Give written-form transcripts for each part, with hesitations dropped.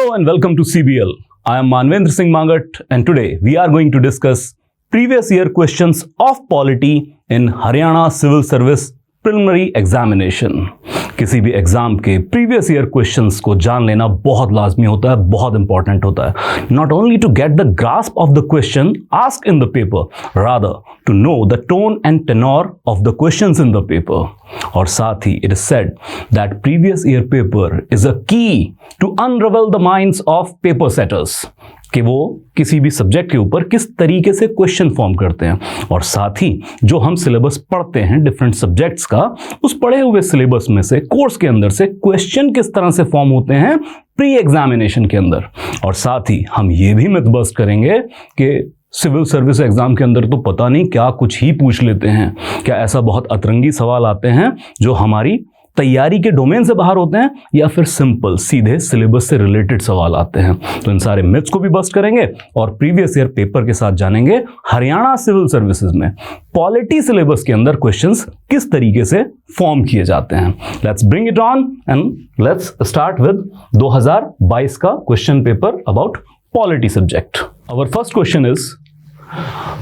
Hello and welcome to CBL. I am Manvendra Singh Mangat and today we are going to discuss previous year questions of polity in Haryana Civil Service Preliminary Examination. किसी भी exam के previous year questions को जान लेना बहुत लाजमी होता है, बहुत इंपॉर्टेंट होता है. Not only to get the grasp of the question asked in the paper, rather to know the tone and tenor of the questions in the paper. और साथ ही it is said that previous year paper is a key to unravel the minds of paper setters, कि वो किसी भी subject के ऊपर किस तरीके से क्वेश्चन फॉर्म करते हैं. और साथ ही जो हम सिलेबस पढ़ते हैं डिफरेंट सब्जेक्ट्स का, उस पढ़े हुए सिलेबस में से कोर्स के अंदर से क्वेश्चन किस तरह से फॉर्म होते हैं प्री एग्जामिनेशन के अंदर. और साथ ही हम ये भी मिथ बस्ट करेंगे कि सिविल सर्विस एग्जाम के अंदर तो पता नहीं क्या कुछ ही पूछ लेते हैं. क्या ऐसा बहुत अतरंगी सवाल आते हैं जो हमारी तैयारी के डोमेन से बाहर होते हैं, या फिर सिंपल सीधे सिलेबस से रिलेटेड सवाल आते हैं. तो इन सारे मिथ्स को भी बस्ट करेंगे और प्रीवियस ईयर पेपर के साथ जानेंगे हरियाणा सिविल सर्विसेज में पॉलिटी सिलेबस के अंदर क्वेश्चंस किस तरीके से फॉर्म किए जाते हैं. Let's bring it on and let's start with 2022 का question paper about polity subject. Our first question is,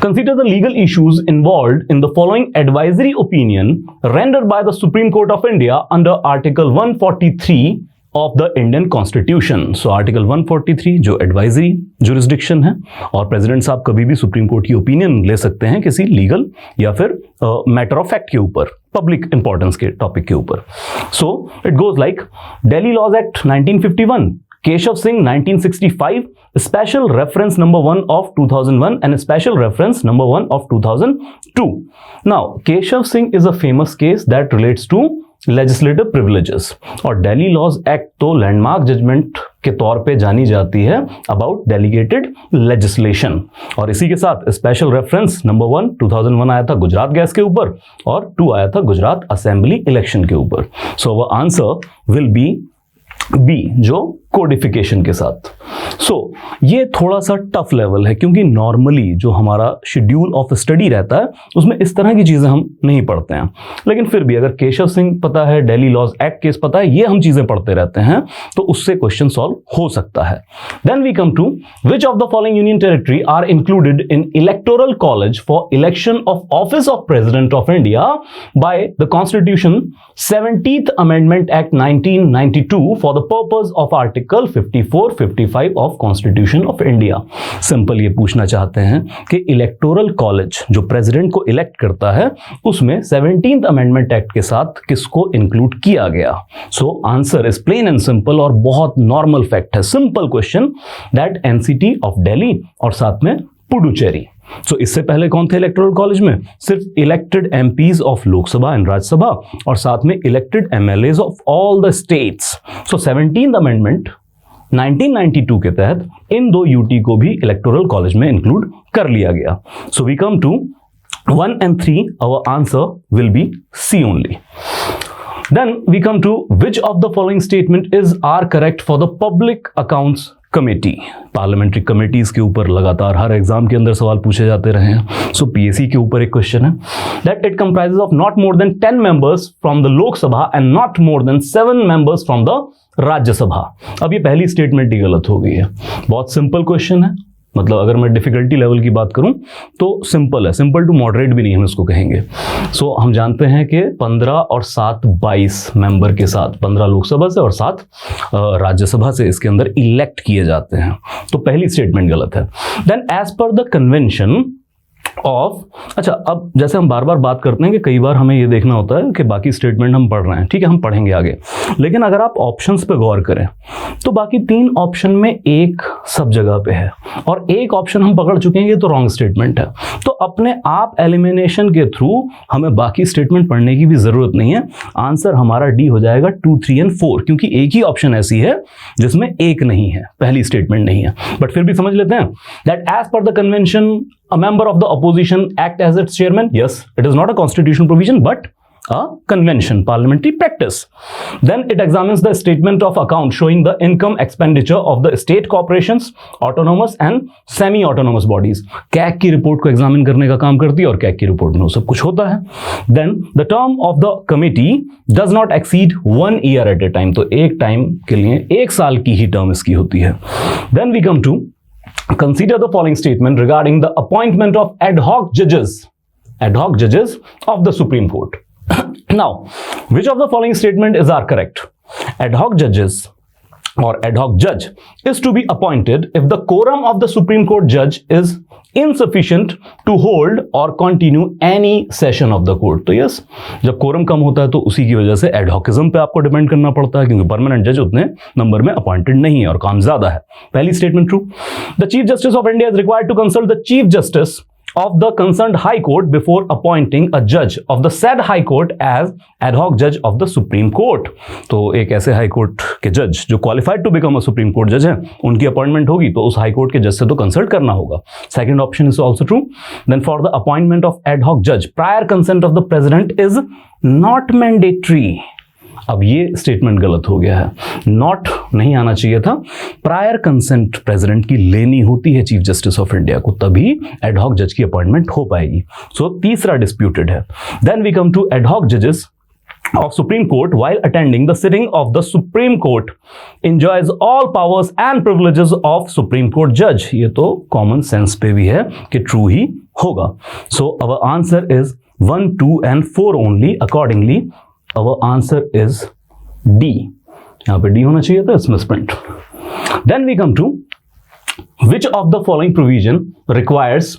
consider the legal issues involved in the following advisory opinion rendered by the Supreme Court of India under Article 143 of the Indian Constitution. So Article 143 जो advisory jurisdiction है, और president साहब कभी भी supreme court की opinion ले सकते हैं किसी लीगल या फिर मैटर ऑफ फैक्ट के ऊपर, पब्लिक इंपॉर्टेंस के टॉपिक के ऊपर. So it goes like, Delhi laws act 1951, Keshav Singh 1965, special reference number 1 of 2001 and special reference number 1 of 2002. Now, Keshav Singh is a famous case that relates to legislative privileges, और Delhi Laws Act तो landmark judgement के तौर पे जानी जाती है about delegated legislation. और इसी के साथ स्पेशल रेफरेंस नंबर 1 2001 आया था गुजरात गैस के ऊपर, और 2 आया था गुजरात असेंबली इलेक्शन के ऊपर. सो वो आंसर विल बी बी, जो कोडिफिकेशन के साथ. सो ये थोड़ा सा टफ लेवल है, क्योंकि नॉर्मली जो हमारा शेड्यूल ऑफ स्टडी रहता है उसमें इस तरह की चीजें हम नहीं पढ़ते हैं. लेकिन फिर भी अगर केशव सिंह पता है, दिल्ली लॉज एक्ट केस पता है, ये हम चीजें पढ़ते रहते हैं, तो उससे क्वेश्चन सॉल्व हो सकता है. Then we come to, which of the following union territory are included in electoral college for election of office of president of India by the constitution 17th amendment act 1992 for the purpose of article 54-55 of constitution of India. Simple ये पूछना चाहते हैं कि electoral college जो president को elect करता है, उसमें 17th अमेंडमेंट एक्ट के साथ किसको इंक्लूड किया गया. So answer is plain and simple, और बहुत नॉर्मल फैक्ट है, simple question, that NCT of Delhi और साथ में पुडुचेरी. सो इससे पहले कौन थे इलेक्टोरल कॉलेज में? सिर्फ elected MPs of Lok Sabha and Rajya Sabha, और साथ में elected MLAs of all the states. So 17th amendment 1992 के तहत इन दो यूटी को भी इलेक्टोरल कॉलेज में इंक्लूड कर लिया गया. So we come to 1 and 3. Our answer will be C only. Then we come to, which of the following statement is are correct for the public accounts committee. Parliamentary committees के ऊपर लगातार हर exam के अंदर सवाल पूछे जाते रहे हैं. सो पीएससी के ऊपर एक क्वेश्चन है, that it comprises of not more than 10 members from the Lok Sabha and not more than 7 members from the Rajya Sabha. अब ये पहली स्टेटमेंट ही गलत हो गई है. बहुत सिंपल क्वेश्चन है, मतलब अगर मैं डिफिकल्टी लेवल की बात करूं तो सिंपल है, सिंपल टू मॉडरेट भी नहीं हम इसको कहेंगे. सो हम जानते हैं कि 15 और 7 22 मेंबर के साथ, 15 लोकसभा से और 7 राज्यसभा से इसके अंदर इलेक्ट किए जाते हैं. तो पहली स्टेटमेंट गलत है. Then as per the convention of, अच्छा अब जैसे हम बार बार बात करते हैं कि कई बार हमें ये देखना होता है कि बाकी स्टेटमेंट हम पढ़ रहे हैं, ठीक है, हम पढ़ेंगे आगे, लेकिन अगर आप ऑप्शंस पे गौर करें तो बाकी 3 ऑप्शन में एक सब जगह पे है, और एक ऑप्शन हम पकड़ चुके हैं, ये तो रॉन्ग स्टेटमेंट है. तो अपने आप एलिमिनेशन के थ्रू हमें बाकी स्टेटमेंट पढ़ने की भी जरूरत नहीं है. आंसर हमारा डी हो जाएगा 2, 3 and 4, क्योंकि एक ही ऑप्शन ऐसी है जिसमें एक नहीं है, पहली स्टेटमेंट नहीं है. बट फिर भी समझ लेते हैं, that as per the convention a member of the opposition act as its chairman. Yes, it is not a constitutional provision, but a convention, parliamentary practice. Then it examines the statement of account showing the income expenditure of the state corporations, autonomous and semi-autonomous bodies. CAG की report को examine करने का काम करती है और CAG की report में वो सब कुछ होता है. Then the term of the committee does not exceed 1 year at a time. तो एक टाइम के लिए 1 साल की ही टर्म इसकी होती है. Then we come to consider the following statement regarding the appointment of ad hoc judges of the Supreme Court. Now, which of the following statement is are correct? Ad hoc judges or ad hoc judge is to be appointed if the quorum of the Supreme Court judge is insufficient to hold or continue any session of the court. तो yes, जब quorum कम होता है तो उसी की वजह से ad hocism पे आपको डिपेंड करना पड़ता है, क्योंकि परमानेंट जज उतने नंबर में अपॉइंटेड नहीं है और काम ज्यादा है. पहली statement true. The chief justice of India is required to consult the chief justice of the concerned high court before appointing a judge of the said high court as ad hoc judge of the Supreme Court. तो एक ऐसे high court के जज जो qualified to become a supreme court जज है, उनकी appointment होगी तो उस हाई कोर्ट के जज से तो कंसल्ट करना होगा. Second option is also true. Then for the appointment of ad hoc जज prior consent of the president is not mandatory. अब ये स्टेटमेंट गलत हो गया है, नॉट नहीं आना चाहिए था. प्रायर कंसेंट प्रेसिडेंट की लेनी होती है चीफ जस्टिस ऑफ इंडिया को, तभी एड हॉक जज की अपॉइंटमेंट हो पाएगी. सो तीसरा डिस्प्यूटेड है. Then we come to ad hoc जजेस of Supreme Court while attending the sitting of the Supreme Court enjoys all powers and privileges of Supreme Court judge. ये तो common sense पे भी है कि true ही होगा. So our answer is 1, 2 and 4 only. Accordingly our answer is D. यहाँ पे D होना चाहिए था, it's misprint. Then we come to which of the following provision requires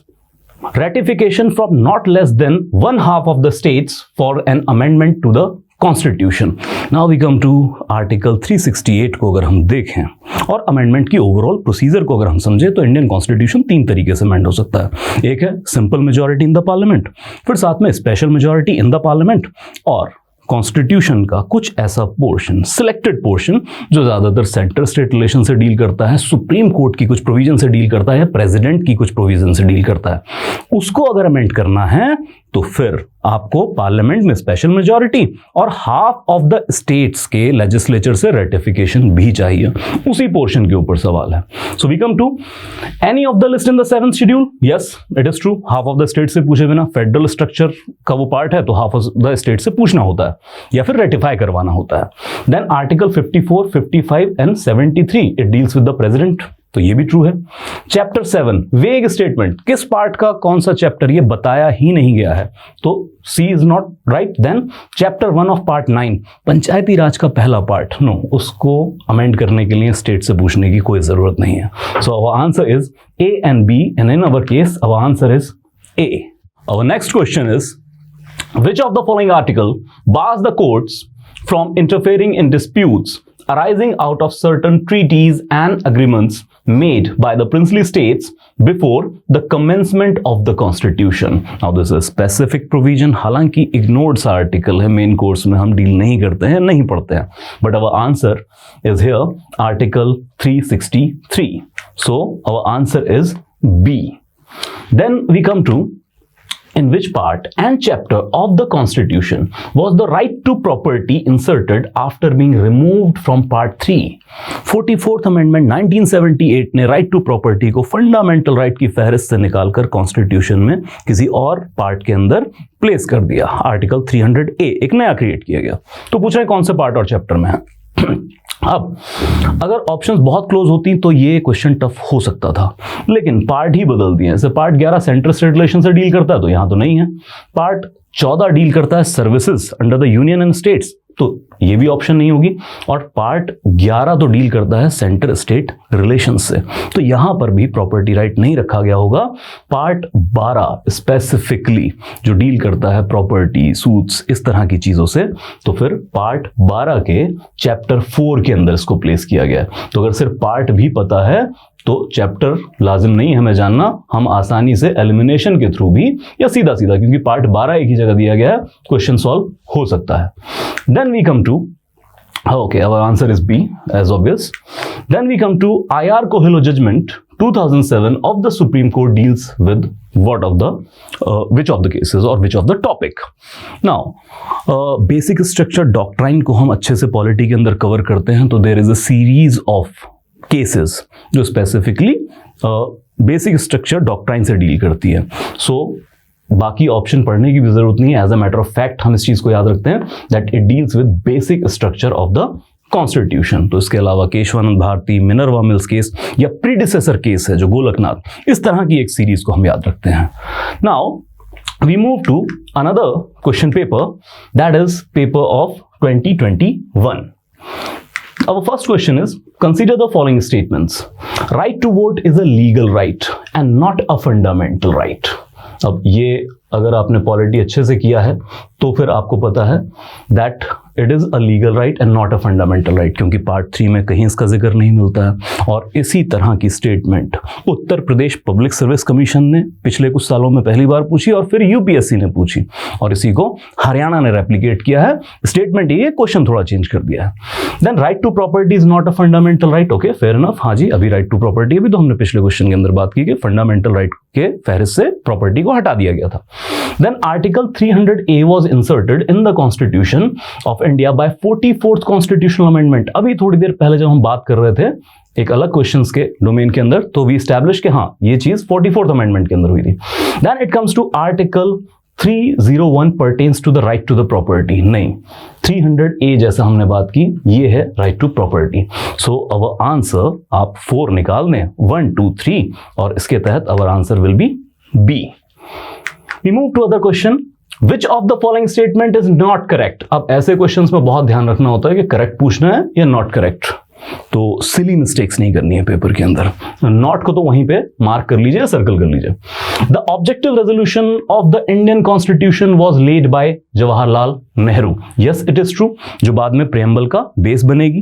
ratification from not less than 1/2 of the states for an amendment to the Constitution. Now we come to Article 368 को अगर हम देखें और amendment की overall procedure को अगर हम समझे तो इंडियन कॉन्स्टिट्यूशन 3 तरीके से अमेंड हो सकता है. एक है simple majority in the parliament, फिर साथ में special majority in the parliament, और कॉन्स्टिट्यूशन का कुछ ऐसा पोर्शन, सिलेक्टेड पोर्शन, जो ज्यादातर सेंटर स्टेट रिलेशन से डील करता है, सुप्रीम कोर्ट की कुछ प्रोविजन से डील करता है, प्रेसिडेंट की कुछ प्रोविजन से डील करता है, उसको अगर अमेंड करना है तो फिर आपको पार्लियामेंट में स्पेशल मेजॉरिटी और हाफ ऑफ द स्टेट्स के लेजिस्लेचर से रेटिफिकेशन भी चाहिए. उसी पोर्शन के ऊपर सवाल है. So we come to any of the list in the 7th schedule. Yes, it is true. Half of the state से पूछे बिना, फेडरल स्ट्रक्चर का वो पार्ट है तो हाफ ऑफ द स्टेट से पूछना होता है या फिर रेटिफाई करवाना होता है. Then article 54, 55 and 73 it deals with the president, तो ये भी ट्रू है. चैप्टर 7 वेग स्टेटमेंट, किस पार्ट का कौन सा चैप्टर ये बताया ही नहीं गया है, तो C is not right. Then chapter 1 of part 9 Panchayati Raj का पहला पार्ट, नो, उसको अमेंड करने के लिए स्टेट से पूछने की कोई जरूरत नहीं है. So our answer is A and B, and in our case our answer is A. Our next question is which of the following article bars the courts from interfering in disputes arising out of certain treaties and agreements made by the princely states before the commencement of the constitution. Now this is specific provision, हालांकि ignored सा article है, main course में हम deal नहीं करते हैं, नहीं पढ़ते हैं, but our answer is here article 363. So our answer is B. Then we come to in which part and chapter of the Constitution was the right to property inserted after being removed from part 3? 44th Amendment 1978 ने right to property को fundamental right की फहरिस्त से निकालकर Constitution में किसी और part के अंदर प्लेस कर दिया. आर्टिकल 300A एक नया क्रिएट किया गया. तो पूछ रहे कौन से पार्ट और चैप्टर में है. अब अगर ऑप्शंस बहुत क्लोज होती तो ये क्वेश्चन टफ हो सकता था, लेकिन पार्ट ही बदल दिए. जैसे पार्ट 11 सेंटर स्टेट रिलेशन से डील करता है तो यहां तो नहीं है. पार्ट 14 डील करता है services under the union and states, तो ये भी ऑप्शन नहीं होगी. और पार्ट 11 तो डील करता है सेंटर स्टेट रिलेशन से, तो यहां पर भी प्रॉपर्टी राइट नहीं रखा गया होगा. पार्ट 12 स्पेसिफिकली जो डील करता है प्रॉपर्टी सूट्स इस तरह की चीजों से, तो फिर पार्ट 12 के चैप्टर 4 के अंदर इसको प्लेस किया गया. तो अगर सिर्फ पार्ट भी पता है तो चैप्टर लाजिम नहीं हमें जानना, हम आसानी से एलिमिनेशन के थ्रू भी या सीधा सीधा, क्योंकि पार्ट 12 एक ही जगह दिया गया है, क्वेश्चन सॉल्व हो सकता है. Then we come to okay, our answer is B as obvious. Then we come to IR Coelho judgment 2007 of the Supreme Court deals with what of the which of the cases or which of the topic? Now basic structure doctrine को हम अच्छे से polity के अंदर cover करते हैं, तो there is a series of cases जो specifically बेसिक स्ट्रक्चर डॉक्ट्राइन से डील करती है. सो बाकी ऑप्शन पढ़ने की भी जरूरत नहीं है. As a matter of fact हम इस चीज को याद रखते हैं that it deals with basic structure of the constitution. तो इसके अलावा Keshavananda Bharati, Minerva Mills case या प्रीडिसेसर केस है जो गोलकनाथ, इस तरह की एक सीरीज को हम याद रखते हैं. Now we move to another question paper, that is paper of 2021. Our first question is, consider the following statements. Right to vote is a legal right and not a fundamental right. अब ये अगर आपने polity अच्छे से किया है तो फिर आपको पता है that it is a legal right and not a fundamental right, क्योंकि पार्ट 3 में कहीं इसका जिक्र नहीं मिलता है. और इसी तरह की statement Uttar Pradesh public service commission ने पिछले कुछ सालों में पहली बार पूछी और फिर यूपीएससी ने पूछी और इसी को हरियाणा ने रेप्लिकेट किया है. स्टेटमेंट ये, क्वेश्चन थोड़ा चेंज कर दिया है. Then right to property is not a fundamental right. Okay, fair enough. हाँ जी, अभी राइट टू प्रॉपर्टी, अभी तो हमने पिछले क्वेश्चन के अंदर बात की कि फंडामेंटल राइट के फहरिस्त से प्रॉपर्टी को हटा दिया गया था. Then Article 300A was inserted in the Constitution of India by 44th Constitutional Amendment. अभी थोड़ी देर पहले जब हम बात कर रहे थे एक अलग क्वेश्चंस के डोमेन के अंदर, तो वी एस्टैब्लिश कि हाँ ये चीज 44th अमेंडमेंट के अंदर हुई थी. Then it comes to Article 301 pertains to the right to the property. नहीं, 300A जैसा हमने बात की, ये है right to property. So our answer आप 4 निकाल दें, 1, 2, 3, और इसके तहत our answer will be B. We move to other question. Which of the following statement is not correct? अब ऐसे क्वेश्चंस में बहुत ध्यान रखना होता है कि करेक्ट पूछना है या नॉट करेक्ट. तो सिली मिस्टेक्स नहीं करनी है पेपर के अंदर. नॉट को तो वहीं पे मार्क कर लीजिए, सर्कल कर लीजिए. The objective resolution of the Indian constitution was laid by Jawaharlal Nehru. Yes, it is true, जो बाद में प्रेम्बल का बेस बनेगी.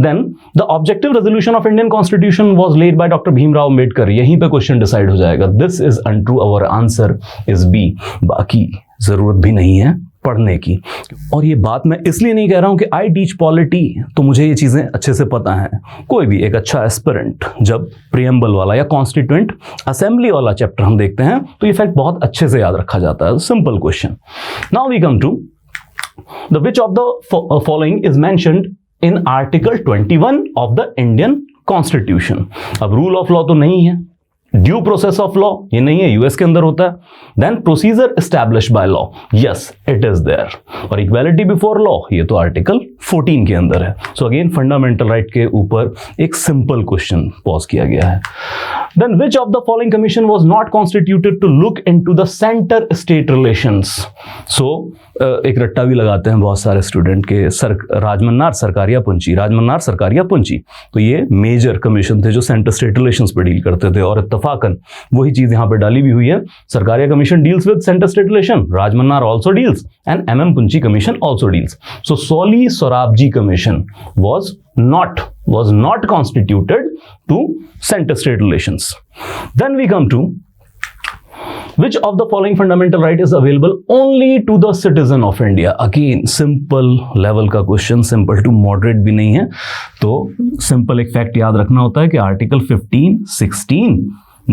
Then the objective resolution of Indian constitution was laid by doctor Bhimrao Ambedkar. यहीं पे क्वेश्चन डिसाइड हो जाएगा. This is untrue. Our answer is B. बाकी जरूरत भी नहीं है पढ़ने की. और ये बात मैं इसलिए नहीं कह रहा हूं कि आई टीच पॉलिटी तो मुझे ये चीजें अच्छे से पता हैं. कोई भी एक अच्छा एस्पिरेंट जब प्रियम्बल वाला या कॉन्स्टिट्यूएंट असेंबली वाला चैप्टर हम देखते हैं तो ये फैक्ट बहुत अच्छे से याद रखा जाता है. Simple question. Now we come to the which of the following is mentioned in article 21 of the Indian constitution. अब रूल ऑफ लॉ तो नहीं है, ड्यू प्रोसेस ऑफ लॉ ये नहीं है, यूएस के अंदर होता है. Then procedure established by law, yes it is there. और इक्वालिटी बिफोर लॉ ये तो आर्टिकल 14 के अंदर है. सो अगेन फंडामेंटल राइट के ऊपर एक सिंपल क्वेश्चन पॉज किया गया है. Then which of the following commission was not constituted to look into the centre state relations. So एक रट्टा भी लगाते हैं बहुत सारे स्टूडेंट के, राजमन्नार सरकारिया पुंची, राजमन्नार सरकारिया पुंची. तो ये मेजर कमीशन थे जो सेंटर स्टेट रिलेशंस पे डील करते थे और इत्तफाकन वही चीज यहां पे डाली भी हुई है. Sarkaria commission deals with centre state relation, Rajamannar also deals and MM Punchhi commission also deals. So Soli Sorabjee commission was not constituted to center state relations. Then we come to which of the following fundamental right is available only to the citizen of India. Again simple level का question, simple to moderate भी नहीं है. तो simple एक fact याद रखना होता है कि आर्टिकल 15, 16,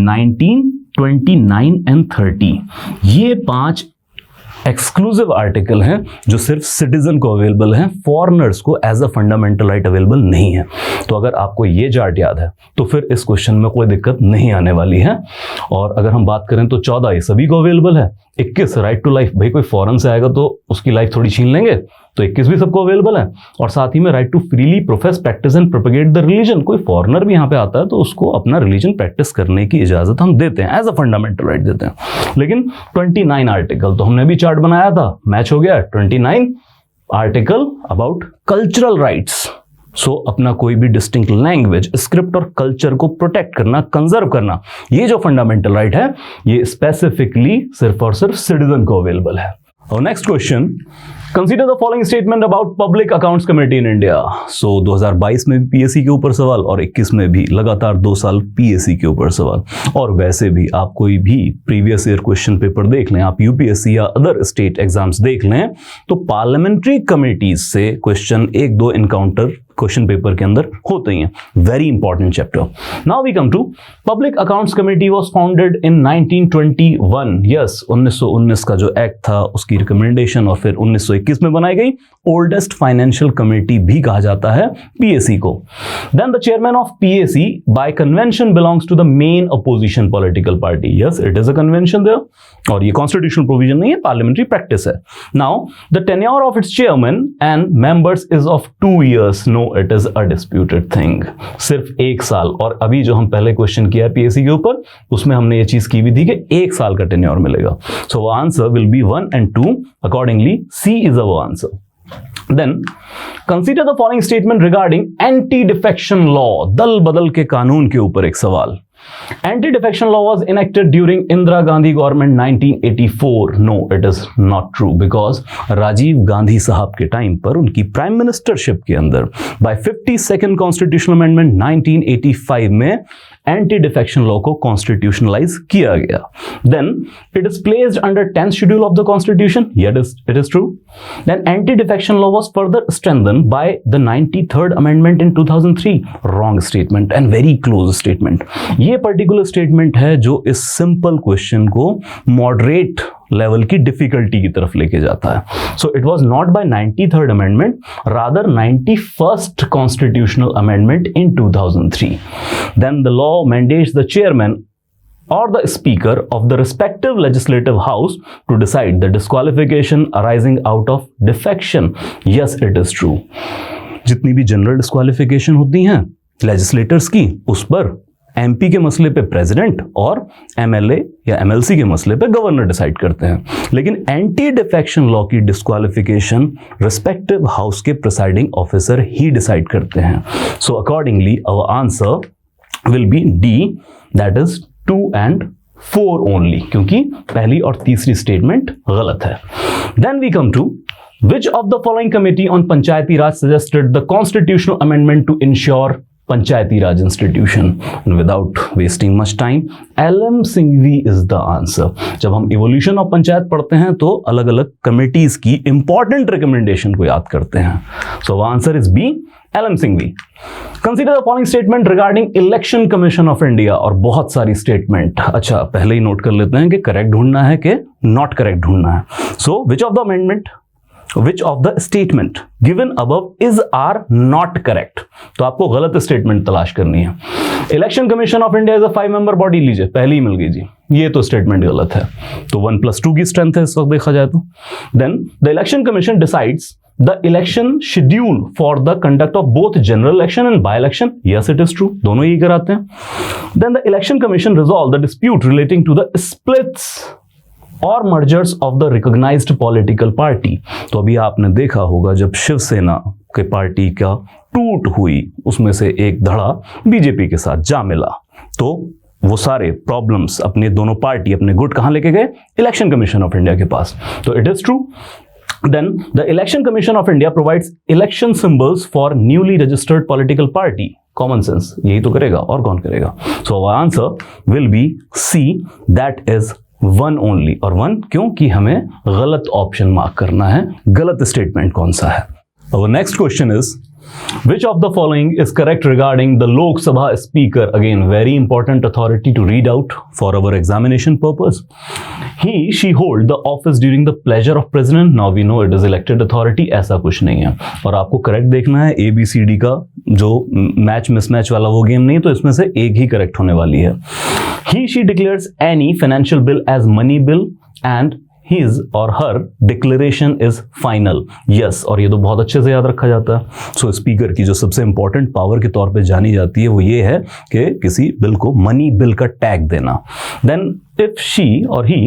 19, 29 एंड 30 ये 5 एक्सक्लूसिव आर्टिकल हैं जो सिर्फ सिटीजन को अवेलेबल हैं, फॉरेनर्स को as a fundamental right available नहीं है. तो अगर आपको ये चार्ट याद है तो फिर इस क्वेश्चन में कोई दिक्कत नहीं आने वाली है. और अगर हम बात करें तो 14 ये सभी को अवेलेबल है. 21 राइट टू लाइफ, भाई कोई फॉरेन से आएगा तो उसकी लाइफ थोड़ी छीन लेंगे, तो 21 भी सबको अवेलेबल है. और साथ ही में right to freely profess, practice and propagate the religion. कोई फॉरेनर भी यहाँ पे आता है तो उसको अपना रिलीजन प्रैक्टिस करने की इजाजत हम देते हैं, एज अ फंडामेंटल राइट देते हैं. लेकिन 29 आर्टिकल तो हमने भी चार्ट बनाया था, मैच हो गया. 29 आर्टिकल अबाउट कल्चरल राइट्स. सो अपना कोई भी डिस्टिंक्ट लैंग्वेज, स्क्रिप्ट और कल्चर को प्रोटेक्ट करना, कंजर्व करना, ये जो फंडामेंटल राइट है ये स्पेसिफिकली सिर्फ और सिर्फ सिटीजन को अवेलेबल है. और next question, consider the following statement about public accounts committee in India. So 2022 में भी पीएससी के ऊपर सवाल और 21 में भी लगातार 2 साल पीएससी के ऊपर सवाल. और वैसे भी आप कोई भी प्रीवियस ईयर क्वेश्चन पेपर देख लें, आप यूपीएससी या अदर स्टेट एग्जाम्स देख लें, तो पार्लियामेंट्री कमेटीज से क्वेश्चन 1-2 इनकाउंटर क्वेश्चन पेपर के अंदर होते ही हैं, very important chapter. Now we come to public accounts committee was founded in 1921। Yes, 1919 का जो एक्ट था उसकी रिकमेंडेशन और फिर 1921 में बनाई गई। ओल्डेस्ट फाइनेंशियल कमेटी भी कहा जाता है पीएसी को। Then the chairman of PAC by convention belongs to the main opposition political party. Yes, it is a convention there, और ये कॉन्स्टिट्यूशनल प्रोविजन नहीं है, पार्लियामेंट्री प्रैक्टिस है। Now the tenure of its chairman and members is of 2 years। No, it is a disputed thing, सिर्फ 1 साल। और अभी जो हम पहले क्वेश्चन किया है पीएससी के ऊपर, उसमें हमने ये चीज की भी थी कि 1 साल का टेन्योर मिलेगा। सो वो answer will be 1 and 2, accordingly C is a वो answer. Then consider the following statement regarding anti-defection law। दल बदल के कानून के ऊपर एक सवाल। Anti-defection law was enacted during Indira Gandhi government 1984। No, it is not true because Rajiv Gandhi साहब के टाइम पर उनकी प्राइम मिनिस्टरशिप के अंदर by 52nd कॉन्स्टिट्यूशनल अमेंडमेंट 1985 में एंटी डिफेक्शन लॉ को कॉन्स्टिट्यूशनलाइज किया गया। Then it is placed under 10th schedule of the constitution. It is true. Then anti defection law was further strengthened by the 93rd amendment in 2003। Wrong statement and very close statement. ये particular statement है जो इस simple question को moderate level की difficulty की तरफ लेके जाता है। So it was not by 93rd amendment, rather 91st constitutional amendment in 2003। Then the law mandates the chairman or the speaker of the respective legislative house to decide the disqualification arising out of defection। Yes, it is true। जितनी भी general disqualification होती हैं legislators की, उस पर MP के मसले पे प्रेसिडेंट और एमएलए या एमएलसी के मसले पे गवर्नर डिसाइड करते हैं। लेकिन एंटी डिफेक्शन लॉ की डिस्क्वालिफिकेशन रिस्पेक्टिव हाउस के प्रिसाइडिंग ऑफिसर ही डिसाइड करते हैं। So accordingly our answer will be D, that is 2 and 4 only, क्योंकि पहली और तीसरी स्टेटमेंट गलत है। Then we come to which of the following committee on Panchayati Raj suggested the constitutional amendment to ensure Panchayati Raj institution? And without wasting much time, LM Singhvi is the answer। जब हम evolution of panchayat पढ़ते हैं तो अलग अलग committees की important recommendation को याद करते हैं। So answer is B, LM Singhvi। Consider the following statement regarding Election Commission of India। और बहुत सारी स्टेटमेंट, अच्छा पहले ही नोट कर लेते हैं कि करेक्ट ढूंढना है कि नॉट करेक्ट ढूंढना है। So which of the amendment, which of the statement given above is are not correct? तो आपको गलत स्टेटमेंट तलाश करनी है। Election commission of India is a 5-member body, लीजिए पहले ही मिल गई जी, ये तो स्टेटमेंट गलत है। तो 1+2 की स्ट्रेंथ है इस वक्त देखा जाए तो। Then the election commission decides the election schedule for the conduct of both general election and by election। Yes, it is true, दोनों ही कराते हैं। Then the election commission resolve the dispute relating to the splits or mergers of the recognized political party। तो अभी आपने देखा होगा जब शिवसेना के पार्टी का टूट हुई, उसमें से एक धड़ा बीजेपी के साथ जा मिला, तो वो सारे प्रॉब्लम्स अपने दोनों पार्टी अपने गुट कहां लेके गए? इलेक्शन कमीशन ऑफ इंडिया के पास। तो it is true. Then the Election Commission of India provides election symbols for newly registered political party। Common sense, यही तो करेगा और कौन करेगा? So our answer will be C, that is 1 only। और 1 क्योंकि हमें गलत ऑप्शन मार्क करना है, गलत स्टेटमेंट कौन सा है। Our next question is which of the following is correct regarding the Lok Sabha speaker? Again, very important authority to read out for our examination purpose। she hold the office during the pleasure of president। now we know it is elected authority, ऐसा कुछ नहीं है। और आपको correct देखना है, ABCD का जो मैच मिसमैच वाला वो गेम नहीं, तो इसमें से एक ही करेक्ट होने वाली है। she declares any financial bill as money bill and his or her declaration is final। yes, और ये तो बहुत अच्छे से याद रखा जाता है। सो स्पीकर की जो सबसे इंपॉर्टेंट पावर के तौर पे जानी जाती है वो ये है कि किसी बिल को मनी बिल का टैग देना। Then if she or he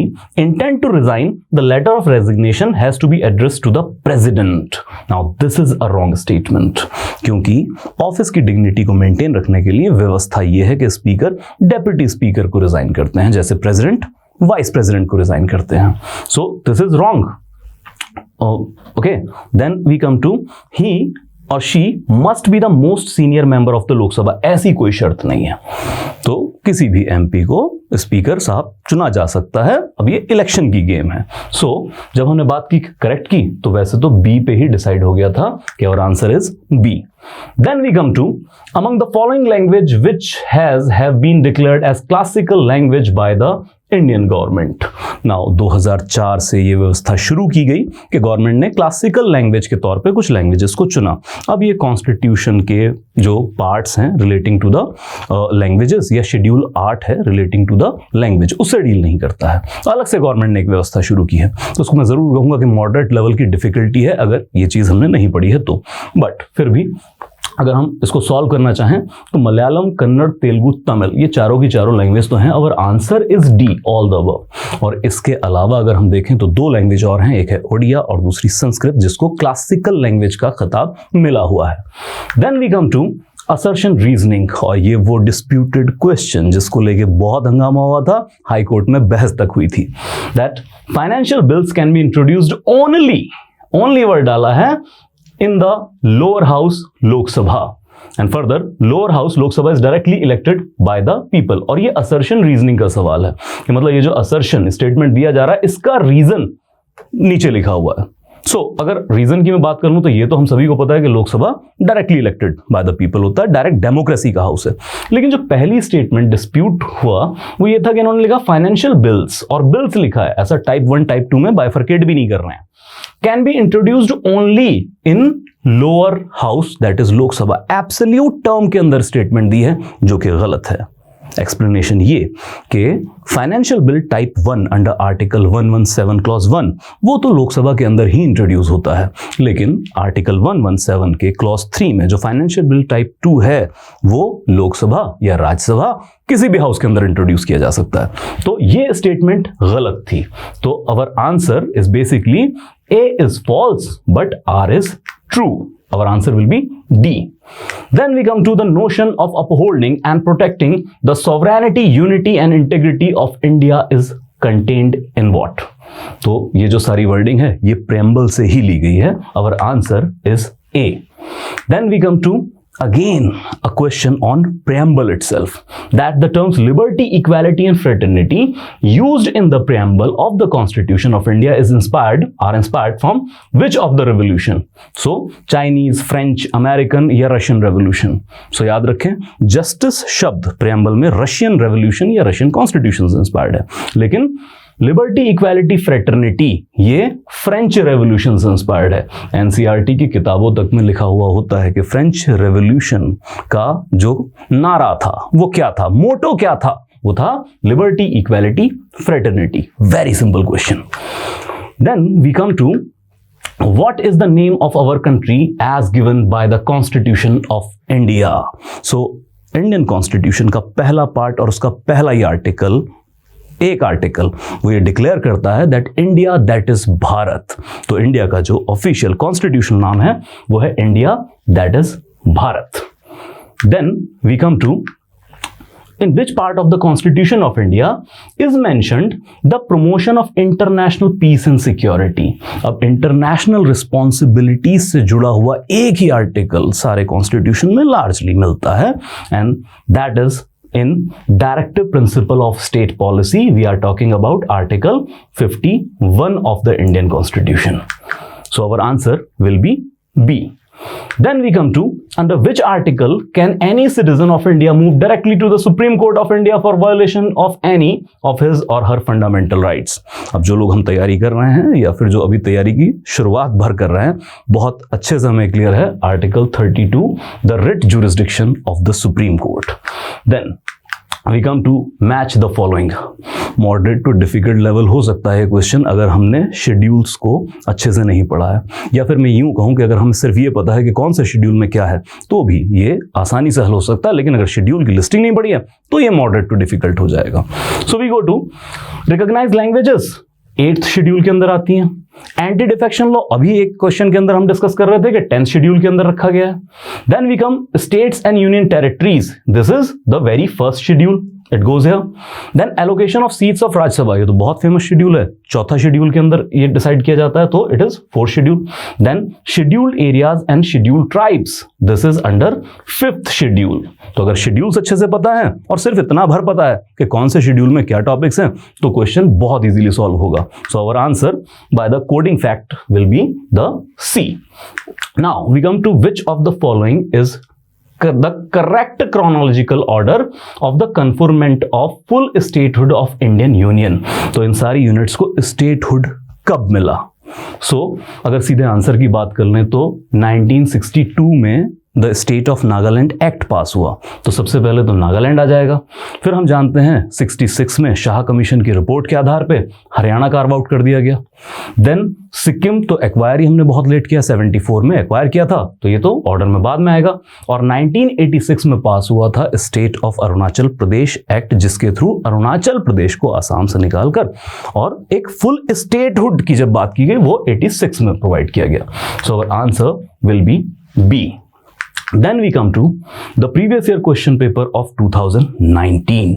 intend to resign, the letter of resignation has to be addressed to the president। now this is a wrong statement, क्योंकि ऑफिस की डिग्निटी को maintain रखने के लिए व्यवस्था ये है कि स्पीकर डेप्यूटी स्पीकर को रिजाइन करते हैं, जैसे प्रेसिडेंट वाइस प्रेसिडेंट को रिजाइन करते हैं। So this is wrong. Okay, then we come to he और she must be the most senior member of the Lok Sabha, ऐसी कोई शर्त नहीं है। तो किसी भी एमपी को स्पीकर साहब चुना जा सकता है। अब ये इलेक्शन की गेम है। सो जब हमने बात की करेक्ट की तो वैसे तो बी पे ही डिसाइड हो गया था कि और answer is B. Then we come to among the following language which have been declared as classical language by the Indian government. Now 2004 से ये व्यवस्था शुरू की गई कि गवर्नमेंट ने क्लासिकल लैंग्वेज के तौर पे कुछ लैंग्वेजेस को चुना। अब ये कॉन्स्टिट्यूशन के जो पार्ट्स हैं रिलेटिंग टू द लैंग्वेजेस या शेड्यूल 8 है रिलेटिंग टू द लैंग्वेज, उससे डील नहीं करता है। अलग से गवर्नमेंट ने एक व्यवस्था शुरू की है, तो उसको मैं जरूर कहूंगा कि मॉडरेट लेवल की डिफिकल्टी है अगर ये चीज हमने नहीं पढ़ी है तो। बट फिर भी अगर हम इसको सॉल्व करना चाहें तो मलयालम, कन्नड़, तेलुगु, तमिल, ये चारों की चारों लैंग्वेज तो हैं। और answer is D, all the above. और इसके अलावा अगर हम देखें तो दो लैंग्वेज और हैं, एक है ओडिया और दूसरी संस्कृत, जिसको क्लासिकल लैंग्वेज का खिताब मिला हुआ है। Then we come to assertion reasoning, और ये वो डिस्प्यूटेड क्वेश्चन जिसको लेके बहुत हंगामा हुआ था, हाई कोर्ट में बहस तक हुई थी। That financial bills can be introduced only word डाला है in the lower house Lok Sabha, and further lower house Lok Sabha is directly elected by the people। और ये assertion reasoning का सवाल है कि मतलब ये जो assertion statement दिया जा रहा है इसका रीजन नीचे लिखा हुआ है। सो अगर रीजन की मैं बात कर लूं तो ये तो हम सभी को पता है कि Lok Sabha directly elected by the people होता है, डायरेक्ट डेमोक्रेसी का हाउस है। लेकिन जो पहली स्टेटमेंट डिस्प्यूट हुआ वो ये था कि इन्होंने लिखा फाइनेंशियल बिल्स, और बिल्स लिखा है ऐसा टाइप 1 टाइप 2 में बाइफरकेट भी नहीं कर रहे हैं, can be introduced only in lower house that is Lok Sabha. Absolute term के अंदर स्टेटमेंट दी है जो कि गलत है। एक्सप्लेनेशन ये कि financial bill type 1 under article 117 clause 1 वो तो लोकसभा के अंदर ही इंट्रोड्यूस होता है, लेकिन आर्टिकल 117 के क्लॉज 3 में जो फाइनेंशियल बिल टाइप 2 है वो लोकसभा या राज्यसभा किसी भी हाउस के अंदर इंट्रोड्यूस किया जा सकता है। तो ये स्टेटमेंट गलत थी। तो our answer is basically A is false but R is true. Our answer will be D. Then we come to the notion of upholding and protecting the sovereignty, unity and integrity of India is contained in what? तो ये जो सारी wording है ये preamble से ही ली गई है। Our answer is A. Then we come to again a question on preamble itself, that the terms liberty, equality and fraternity used in the preamble of the Constitution of India are inspired from which of the revolution? So Chinese, French, American या Russian revolution? So याद रखें justice शब्द preamble में Russian revolution या Russian constitution से inspired है, लेकिन liberty, equality, fraternity ये फ्रेंच रेवोल्यूशन से इंस्पायर्ड है। एनसीईआरटी की किताबों तक में लिखा हुआ होता है कि फ्रेंच रेवोल्यूशन का जो नारा था वो क्या था, मोटो क्या था, वो था liberty, equality, fraternity. Very simple question. Then we come to what is the name of our country as given by the Constitution of India? So Indian constitution का पहला पार्ट और उसका पहला ही आर्टिकल, एक आर्टिकल वो ये डिक्लेयर करता है that India that is Bharat. तो इंडिया का जो ऑफिशियल कॉन्स्टिट्यूशन नाम है वो है India that is Bharat. Then we come to in which part of the Constitution of India is mentioned the promotion of international peace and security? अब international responsibilities से जुड़ा हुआ एक ही आर्टिकल सारे कॉन्स्टिट्यूशन में लार्जली मिलता है, and that is in directive principle of state policy. We are talking about article 51 of the Indian Constitution. So our answer will be B. Then we come to under which article can any citizen of India move directly to the Supreme Court of India for violation of any of his or her fundamental rights? अब जो लोग हम तैयारी कर रहे हैं या फिर जो अभी तैयारी की शुरुआत भर कर रहे हैं, बहुत अच्छे से हमें क्लियर है article 32 the writ jurisdiction of the supreme court. Then we come to match the following। Moderate to difficult level हो सकता है क्वेश्चन अगर हमने शेड्यूल्स को अच्छे से नहीं पढ़ा है, या फिर मैं यूं कहूं कि अगर हमें सिर्फ ये पता है कि कौन सा शेड्यूल में क्या है तो भी ये आसानी से हल हो सकता है, लेकिन अगर शेड्यूल की लिस्टिंग नहीं पढ़ी है तो ये मॉडरेट टू डिफिकल्ट हो जाएगा। So we go to recognised languages, 8th schedule के अंदर आती हैं। एंटी डिफेक्शन लॉ अभी एक क्वेश्चन के अंदर हम डिस्कस कर रहे थे कि 10th शेड्यूल के अंदर रखा गया है। Then we come states and union territories, this is the very first schedule it goes here. Then allocation of seats of Rajya Sabha, ये तो बहुत फेमस शेड्यूल है, चौथा शेड्यूल के अंदर ये डिसाइड किया जाता है, तो it is fourth schedule. Then scheduled areas and scheduled tribes, this is under fifth schedule. तो अगर शेड्यूल्स अच्छे से पता है और सिर्फ इतना भर पता है कि कौन से शेड्यूल में क्या टॉपिक्स हैं, तो क्वेश्चन बहुत इजीली सॉल्व होगा। So our answer by the coding fact will be the C. Now we come to which of the following is the correct chronological order of the conferment of full statehood of Indian Union। तो इन सारी units को statehood कब मिला? अगर सीधे answer की बात कर लें तो 1962 में the state of Nagaland act पास हुआ, तो सबसे पहले तो नागालैंड आ जाएगा। फिर हम जानते हैं 66 में शाह कमीशन की रिपोर्ट के आधार पे हरियाणा कार्व आउट कर दिया गया। देन सिक्किम तो एक्वायर ही हमने बहुत लेट किया, 74 में एक्वायर किया था, तो ये तो ऑर्डर में बाद में आएगा। और 1986 में पास हुआ था state of Arunachal Pradesh act, जिसके थ्रू अरुणाचल प्रदेश को आसाम से निकालकर और एक फुल स्टेटहुड की जब बात की गई वो 86 में प्रोवाइड किया गया। So our answer will be B. Then we come to the previous year question paper of 2019।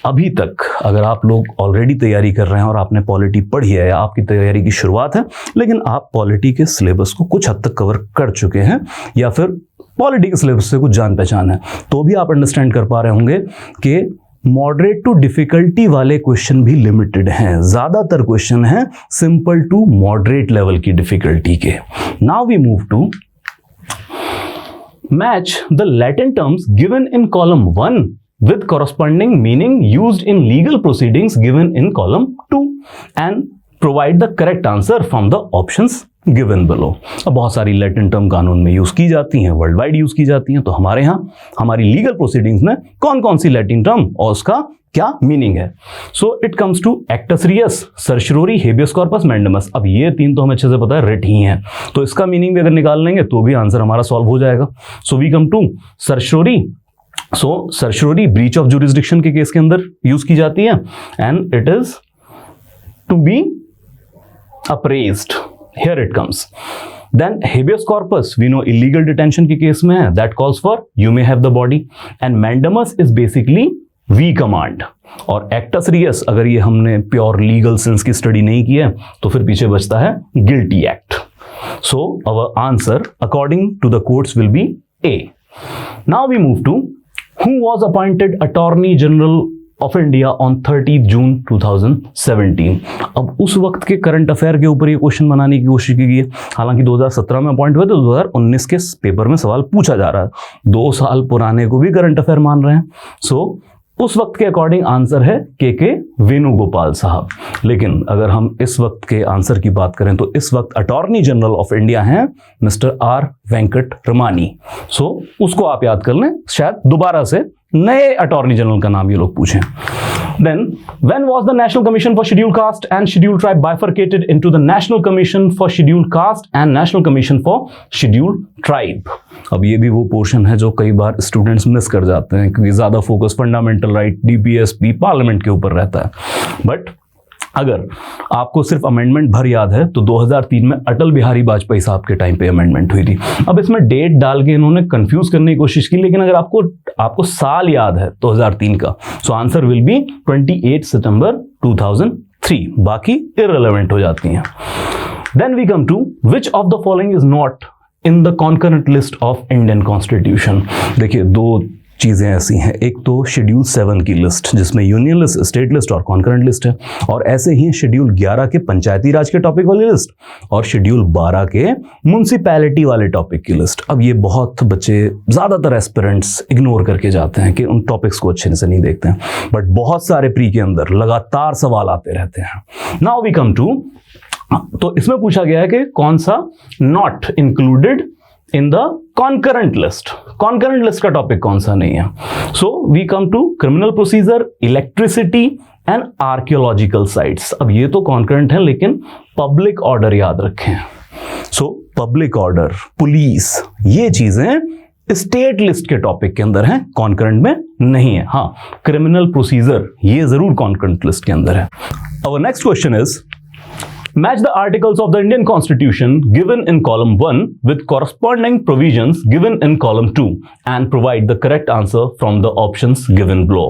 अभी तक अगर आप लोग ऑलरेडी तैयारी कर रहे हैं और आपने पॉलिटी पढ़ी है या आपकी तैयारी की शुरुआत है, लेकिन आप पॉलिटी के सिलेबस को कुछ हद तक कवर कर चुके हैं या फिर पॉलिटी के सिलेबस से कुछ जान पहचान है, तो भी आप अंडरस्टैंड कर पा रहे होंगे कि मॉडरेट टू डिफिकल्टी वाले क्वेश्चन भी लिमिटेड हैं। ज्यादातर क्वेश्चन हैं सिंपल टू मॉडरेट लेवल की डिफिकल्टी के। Now we move to match the Latin terms given in column 1 with corresponding meaning used in legal proceedings given in column 2 and provide the correct answer from the options given below। अब बहुत सारी Latin term कानून में use की जाती हैं, world wide use की जाती हैं, तो हमारे यहाँ हमारी लीगल प्रोसीडिंग्स में कौन कौन सी लैटिन टर्म और उसका क्या मीनिंग है? So it comes to actus reus, certiorari, habeas corpus, mandamus. अब ये तीन तो हमें अच्छे से पता है रिट ही हैं, तो इसका मीनिंग भी अगर निकाल लेंगे तो भी आंसर हमारा सॉल्व हो जाएगा। So we come to certiorari. So certiorari breach of jurisdiction के केस के अंदर यूज की जाती है and it is to be appraised, here it comes. Then habeas corpus, we know illegal detention के केस में है, that calls for you may have the body, and mandamus is basically we command. और actus reus अगर ये हमने pure legal sense की study नहीं की है तो फिर पीछे बचता है guilty act. So our answer according to the courts will be A. Now we move to who was appointed attorney general of India on 30 June 2017। अब उस वक्त के करंट अफेयर के ऊपर ये क्वेश्चन बनाने की कोशिश की गई है। हालांकि 2017 में अपॉइंट हुए तो 2019 के पेपर में सवाल पूछा जा रहा है, 2 साल पुराने को भी करंट अफेयर मान रहे हैं। सो उस वक्त के अकॉर्डिंग आंसर है के वेणुगोपाल साहब। लेकिन अगर हम इस वक्त के आंसर की बात करें तो इस वक्त अटॉर्नी जनरल ऑफ इंडिया हैं मिस्टर आर वेंकट रमानी। सो उसको आप याद कर लें, शायद दोबारा से नए अटॉर्नी जनरल का नाम ये लोग पूछें। Then, when was the National Commission for Scheduled Caste and Scheduled Tribe bifurcated into the National Commission for Scheduled Caste and National Commission for Scheduled Tribe? अब ये भी वो पोर्शन है जो कई बार स्टूडेंट्स मिस कर जाते हैं क्योंकि ज्यादा focus fundamental right, DPSP, parliament के ऊपर रहता है। बट अगर आपको सिर्फ अमेंडमेंट भर याद है तो 2003 में अटल बिहारी वाजपेयी साहब के टाइम पे अमेंडमेंट हुई थी। अब इसमें डेट डाल के इन्होंने कंफ्यूज करने की कोशिश की, लेकिन अगर आपको साल याद है 2003 का, so answer will be 28 September 2003। बाकी इररिलेवेंट हो जाती हैं। Then we come to which of the following is not in the concurrent list of Indian constitution. देखिए, 2 चीजें ऐसी हैं, एक तो शेड्यूल 7 की लिस्ट जिसमें यूनियन लिस्ट, स्टेट लिस्ट और कॉन्करेंट लिस्ट है, और ऐसे ही शेड्यूल 11 के पंचायती राज के टॉपिक वाली लिस्ट और शेड्यूल 12 के म्युनिसिपैलिटी वाले टॉपिक की लिस्ट। अब ये बहुत बच्चे, ज्यादातर एस्पिरेंट्स इग्नोर करके जाते हैं कि उन टॉपिक्स को अच्छे से नहीं देखते हैं, बट बहुत सारे प्री के अंदर लगातार सवाल आते रहते हैं। नाउ वी कम टू, तो इसमें पूछा गया है कि कौन सा not included in the concurrent list. Concurrent list का टॉपिक कौन सा नहीं है? So we come to criminal procedure, electricity and archaeological sites. अब ये तो कॉन्करेंट है, लेकिन पब्लिक ऑर्डर याद रखें। सो पब्लिक ऑर्डर, पुलिस, ये चीजें स्टेट लिस्ट के टॉपिक के अंदर हैं, कॉन्करेंट में नहीं है। हाँ, क्रिमिनल प्रोसीजर ये जरूर कॉन्करेंट लिस्ट के अंदर है। Our next question is, match the articles of the Indian Constitution given in column 1 with corresponding provisions given in column 2 and provide the correct answer from the options given below.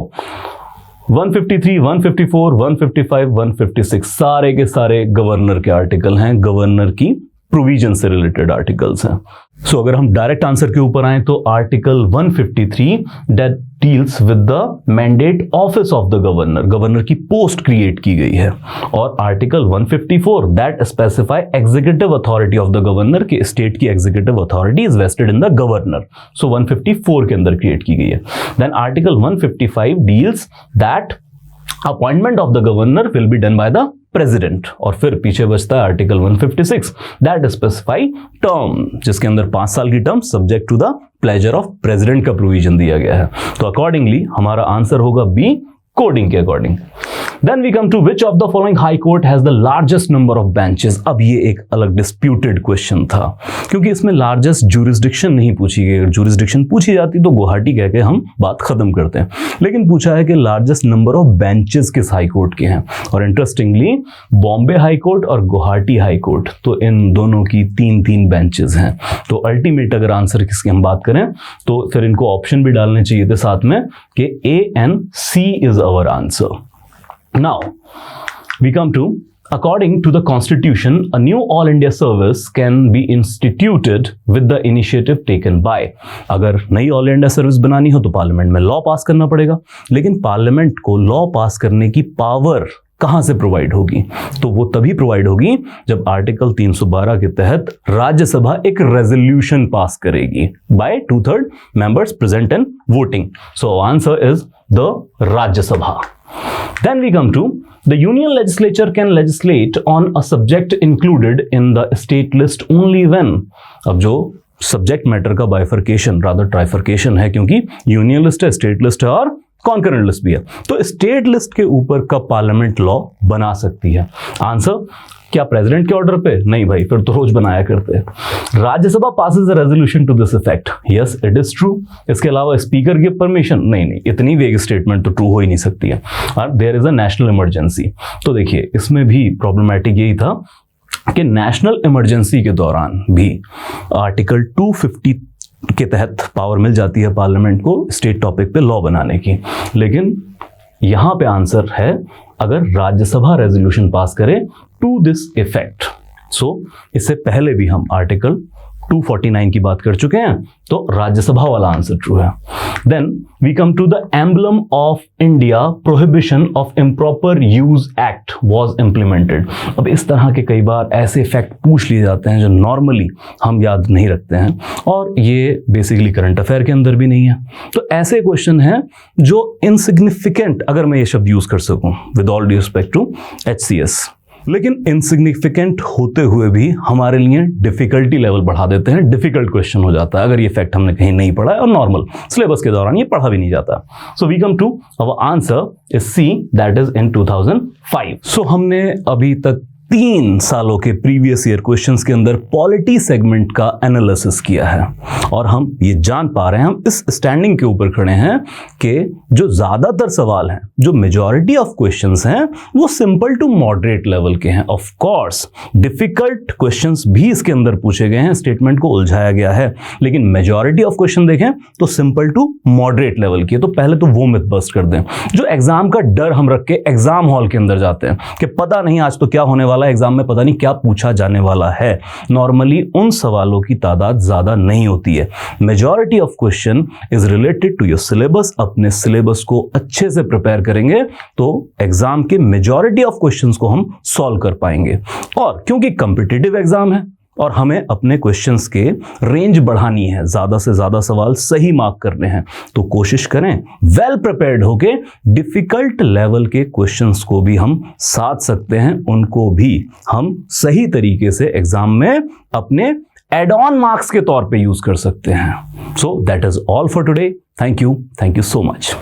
153, 154, 155, 156 सारे के सारे governor के article हैं, governor की provision से related articles हैं। सो अगर हम डायरेक्ट आंसर के ऊपर आए तो article 153 that deals with the mandate office of the governor, governor की पोस्ट क्रिएट की गई है। और article 154 that specify executive authority of the governor, के स्टेट की executive authority is vested in the governor. So 154 के अंदर क्रिएट की गई है। Then article 155 deals that appointment of the governor will be done by the president. और फिर पीछे बचता है आर्टिकल 156 दैट स्पेसिफाई टर्म, जिसके अंदर 5 साल की term subject to the pleasure of president का प्रोविजन दिया गया है। तो अकॉर्डिंगली हमारा आंसर होगा बी, कोडिंग के according. Then we come to which of the following high court has the largest number of benches? अब ये एक अलग disputed question था, क्योंकि इसमें largest jurisdiction नहीं पूछी गई। अगर jurisdiction पूछी जाती तो गुवाहाटी कह के हम बात खत्म करते हैं, लेकिन पूछा है कि largest number of benches किस हाई कोर्ट के हैं। और इंटरेस्टिंगली बॉम्बे हाई कोर्ट और गुवाहाटी हाई कोर्ट, तो इन दोनों की 3-3 बेंचेस हैं। तो अल्टीमेट अगर आंसर किसकी हम बात करें तो फिर इनको ऑप्शन भी डालने चाहिए थे साथ में कि A and C is our answer. Now, we come to, according to the Constitution, a new All India service can be instituted with the initiative taken by. अगर नई ऑल इंडिया सर्विस बनानी हो तो पार्लियामेंट में law पास करना पड़ेगा, लेकिन parliament को लॉ पास करने की पावर कहां से प्रोवाइड होगी? तो वो तभी प्रोवाइड होगी जब आर्टिकल 312 के तहत राज्यसभा एक रेजोल्यूशन पास करेगी by 2/3 members present and voting. So answer is the Rajya Sabha. Then we come to the union legislature can legislate on a subject included in the state list only when। अब जो subject matter का bifurcation rather ट्राइफर्केशन है, क्योंकि union list है, state list है और concurrent list भी है, तो स्टेट लिस्ट के ऊपर कब पार्लियामेंट लॉ बना सकती है? आंसर, क्या प्रेसिडेंट के ऑर्डर पे? नहीं भाई, फिर तो रोज बनाया करते हैं। Rajya Sabha passes a resolution to this effect, yes it is true. इसके अलावा स्पीकर गिव परमिशन? नहीं, इतनी वेग स्टेटमेंट तो ट्रू हो ही नहीं सकती है। और there is a national emergency, तो देखिए इसमें भी प्रॉब्लमैटिक यही था कि नेशनल इमरजेंसी के दौरान भी आर्टिकल 250 के तहत पावर मिल जाती है पार्लियामेंट को स्टेट टॉपिक पे लॉ बनाने की, लेकिन यहां पे आंसर है अगर राज्यसभा रेजोल्यूशन पास करे टू दिस इफेक्ट। सो इससे पहले भी हम आर्टिकल 249 की बात कर चुके हैं, तो राज्यसभा वाला आंसर ट्रू है। Then we come to the emblem of India prohibition of improper use act was implemented. अब इस तरह के कई बार ऐसे फैक्ट पूछ लिए जाते हैं जो नॉर्मली हम याद नहीं रखते हैं, और ये बेसिकली करंट अफेयर के अंदर भी नहीं है। तो ऐसे क्वेश्चन हैं जो इनसिग्निफिकेंट, अगर मैं ये शब्द यूज कर सकूं with all due respect to HCS, लेकिन इनसिग्निफिकेंट होते हुए भी हमारे लिए डिफिकल्टी लेवल बढ़ा देते हैं, डिफिकल्ट क्वेश्चन हो जाता है अगर ये फैक्ट हमने कहीं नहीं पढ़ा है और नॉर्मल सिलेबस के दौरान ये पढ़ा भी नहीं जाता। So we come to our answer is C, that is in 2005। सो हमने अभी तक 3 सालों के प्रीवियस ईयर क्वेश्चंस के अंदर पॉलिटी सेगमेंट का एनालिसिस किया है, और हम ये जान पा रहे हैं, हम इस स्टैंडिंग के ऊपर खड़े हैं कि जो ज्यादातर सवाल हैं, जो मेजॉरिटी ऑफ क्वेश्चंस हैं, वो सिंपल टू मॉडरेट लेवल के हैं। ऑफ कोर्स डिफिकल्ट क्वेश्चंस भी इसके अंदर पूछे गए हैं, स्टेटमेंट को उलझाया गया है, लेकिन मेजॉरिटी ऑफ क्वेश्चन देखें तो सिंपल टू मॉडरेट लेवल की है। तो पहले तो वो मिथ बस्ट कर दें जो एग्जाम का डर हम रख के एग्जाम हॉल के अंदर जाते हैं कि पता नहीं आज तो क्या होने वाला, एग्जाम में पता नहीं क्या पूछा जाने वाला है। नॉर्मली उन सवालों की तादाद ज्यादा नहीं होती है। Majority of question is related to your syllabus. अपने सिलेबस को अच्छे से प्रिपेयर करेंगे तो एग्जाम के मेजॉरिटी ऑफ क्वेश्चंस को हम सॉल्व कर पाएंगे। और क्योंकि कॉम्पिटिटिव एग्जाम है और हमें अपने क्वेश्चंस के रेंज बढ़ानी है, ज्यादा से ज्यादा सवाल सही मार्क करने हैं, तो कोशिश करें वेल प्रिपेयर्ड होके डिफिकल्ट लेवल के क्वेश्चंस को भी हम साध सकते हैं, उनको भी हम सही तरीके से एग्जाम में अपने एड ऑन मार्क्स के तौर पे यूज कर सकते हैं। So that is all for today. Thank you so much.